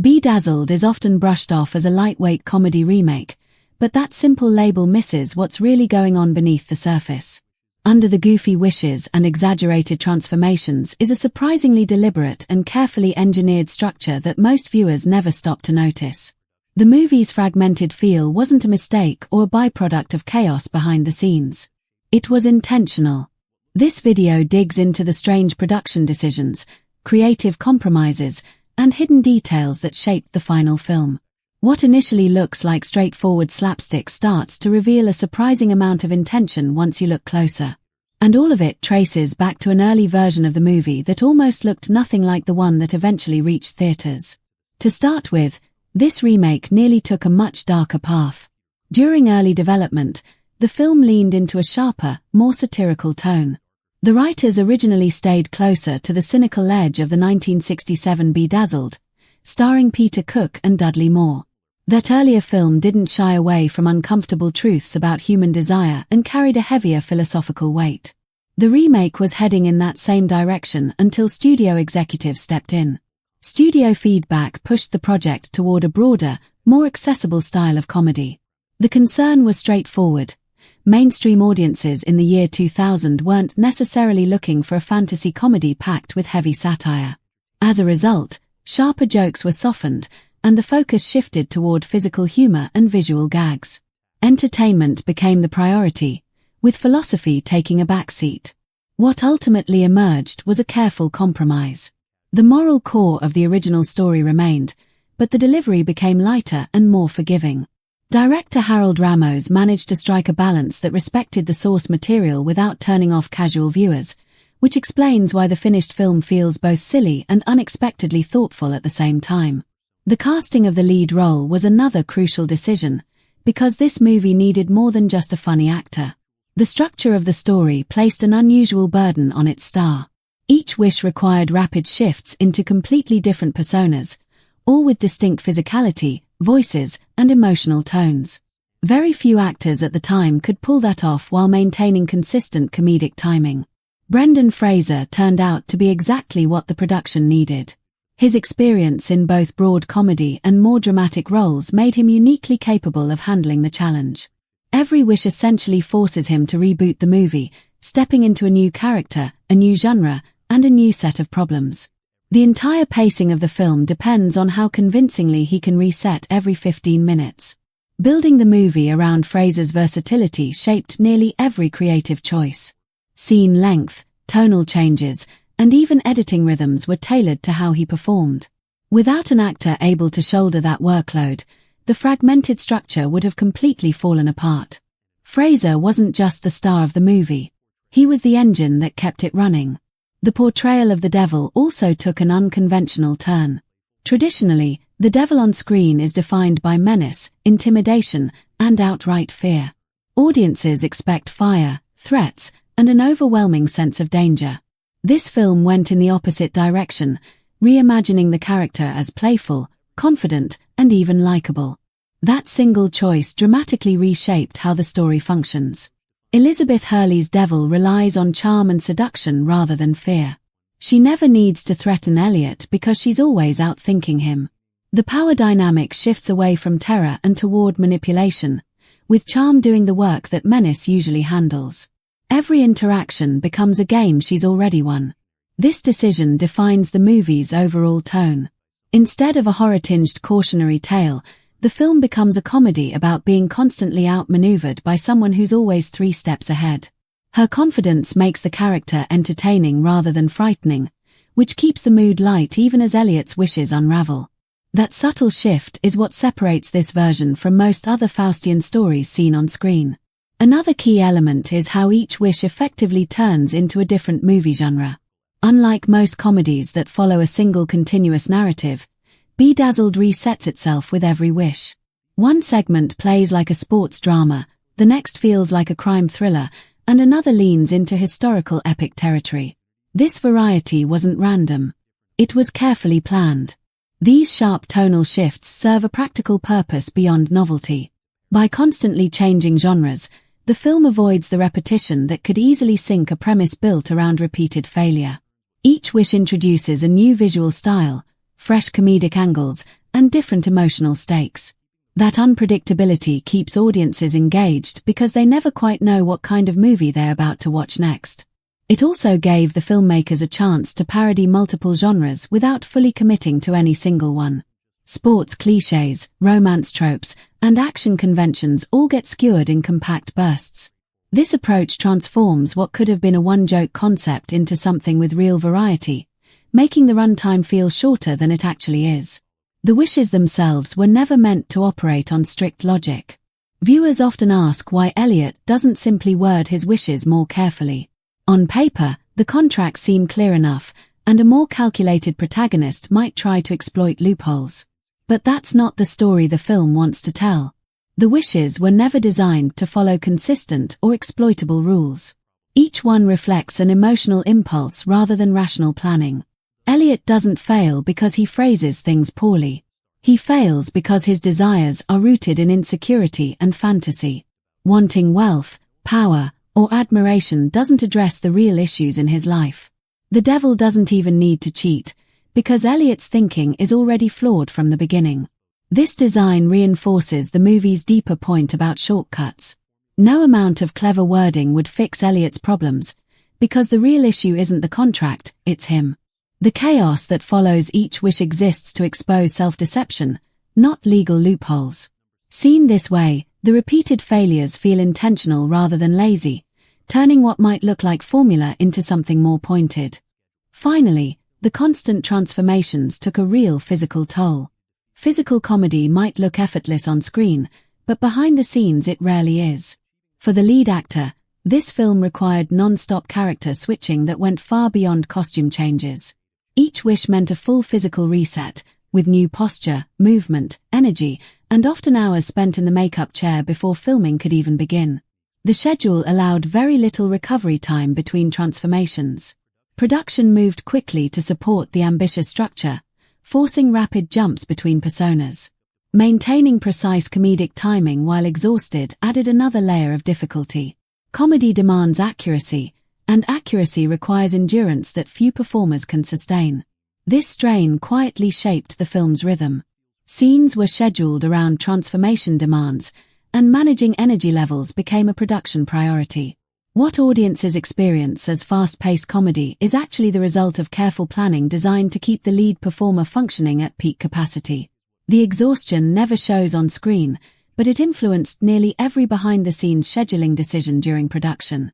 Bedazzled is often brushed off as a lightweight comedy remake, but that simple label misses what's really going on beneath the surface. Under the goofy wishes and exaggerated transformations is a surprisingly deliberate and carefully engineered structure that most viewers never stop to notice. The movie's fragmented feel wasn't a mistake or a byproduct of chaos behind the scenes. It was intentional. This video digs into the strange production decisions, creative compromises, and hidden details that shaped the final film. What initially looks like straightforward slapstick starts to reveal a surprising amount of intention once you look closer. And all of it traces back to an early version of the movie that almost looked nothing like the one that eventually reached theaters. To start with, this remake nearly took a much darker path. During early development, the film leaned into a sharper, more satirical tone. The writers originally stayed closer to the cynical edge of the 1967 Bedazzled, starring Peter Cook and Dudley Moore. That earlier film didn't shy away from uncomfortable truths about human desire and carried a heavier philosophical weight. The remake was heading in that same direction until studio executives stepped in. Studio feedback pushed the project toward a broader, more accessible style of comedy. The concern was straightforward. Mainstream audiences in the year 2000 weren't necessarily looking for a fantasy comedy packed with heavy satire. As a result, sharper jokes were softened, and the focus shifted toward physical humor and visual gags. Entertainment became the priority, with philosophy taking a backseat. What ultimately emerged was a careful compromise. The moral core of the original story remained, but the delivery became lighter and more forgiving. Director Harold Ramos managed to strike a balance that respected the source material without turning off casual viewers, which explains why the finished film feels both silly and unexpectedly thoughtful at the same time. The casting of the lead role was another crucial decision, because this movie needed more than just a funny actor. The structure of the story placed an unusual burden on its star. Each wish required rapid shifts into completely different personas, all with distinct physicality, voices, and emotional tones. Very few actors at the time could pull that off while maintaining consistent comedic timing. Brendan Fraser turned out to be exactly what the production needed. His experience in both broad comedy and more dramatic roles made him uniquely capable of handling the challenge. Every wish essentially forces him to reboot the movie, stepping into a new character, a new genre, and a new set of problems. The entire pacing of the film depends on how convincingly he can reset every 15 minutes. Building the movie around Fraser's versatility shaped nearly every creative choice. Scene length, tonal changes, and even editing rhythms were tailored to how he performed. Without an actor able to shoulder that workload, the fragmented structure would have completely fallen apart. Fraser wasn't just the star of the movie. He was the engine that kept it running. The portrayal of the devil also took an unconventional turn. Traditionally, the devil on screen is defined by menace, intimidation, and outright fear. Audiences expect fire, threats, and an overwhelming sense of danger. This film went in the opposite direction, reimagining the character as playful, confident, and even likable. That single choice dramatically reshaped how the story functions. Elizabeth Hurley's devil relies on charm and seduction rather than fear. She never needs to threaten Elliot because she's always outthinking him. The power dynamic shifts away from terror and toward manipulation, with charm doing the work that menace usually handles. Every interaction becomes a game she's already won. This decision defines the movie's overall tone. Instead of a horror-tinged cautionary tale, the film becomes a comedy about being constantly outmaneuvered by someone who's always 3 steps ahead. Her confidence makes the character entertaining rather than frightening, which keeps the mood light even as Elliot's wishes unravel. That subtle shift is what separates this version from most other Faustian stories seen on screen. Another key element is how each wish effectively turns into a different movie genre. Unlike most comedies that follow a single continuous narrative, Bedazzled resets itself with every wish. One segment plays like a sports drama, the next feels like a crime thriller, and another leans into historical epic territory. This variety wasn't random. It was carefully planned. These sharp tonal shifts serve a practical purpose beyond novelty. By constantly changing genres, the film avoids the repetition that could easily sink a premise built around repeated failure. Each wish introduces a new visual style, fresh comedic angles, and different emotional stakes. That unpredictability keeps audiences engaged because they never quite know what kind of movie they're about to watch next. It also gave the filmmakers a chance to parody multiple genres without fully committing to any single one. Sports clichés, romance tropes, and action conventions all get skewered in compact bursts. This approach transforms what could have been a one-joke concept into something with real variety, making the runtime feel shorter than it actually is. The wishes themselves were never meant to operate on strict logic. Viewers often ask why Elliot doesn't simply word his wishes more carefully. On paper, the contracts seem clear enough, and a more calculated protagonist might try to exploit loopholes. But that's not the story the film wants to tell. The wishes were never designed to follow consistent or exploitable rules. Each one reflects an emotional impulse rather than rational planning. Elliot doesn't fail because he phrases things poorly. He fails because his desires are rooted in insecurity and fantasy. Wanting wealth, power, or admiration doesn't address the real issues in his life. The devil doesn't even need to cheat, because Elliot's thinking is already flawed from the beginning. This design reinforces the movie's deeper point about shortcuts. No amount of clever wording would fix Elliot's problems, because the real issue isn't the contract, it's him. The chaos that follows each wish exists to expose self-deception, not legal loopholes. Seen this way, the repeated failures feel intentional rather than lazy, turning what might look like formula into something more pointed. Finally, the constant transformations took a real physical toll. Physical comedy might look effortless on screen, but behind the scenes it rarely is. For the lead actor, this film required non-stop character switching that went far beyond costume changes. Each wish meant a full physical reset, with new posture, movement, energy, and often hours spent in the makeup chair before filming could even begin. The schedule allowed very little recovery time between transformations. Production moved quickly to support the ambitious structure, forcing rapid jumps between personas. Maintaining precise comedic timing while exhausted added another layer of difficulty. Comedy demands accuracy, and accuracy requires endurance that few performers can sustain. This strain quietly shaped the film's rhythm. Scenes were scheduled around transformation demands, and managing energy levels became a production priority. What audiences experience as fast-paced comedy is actually the result of careful planning designed to keep the lead performer functioning at peak capacity. The exhaustion never shows on screen, but it influenced nearly every behind-the-scenes scheduling decision during production.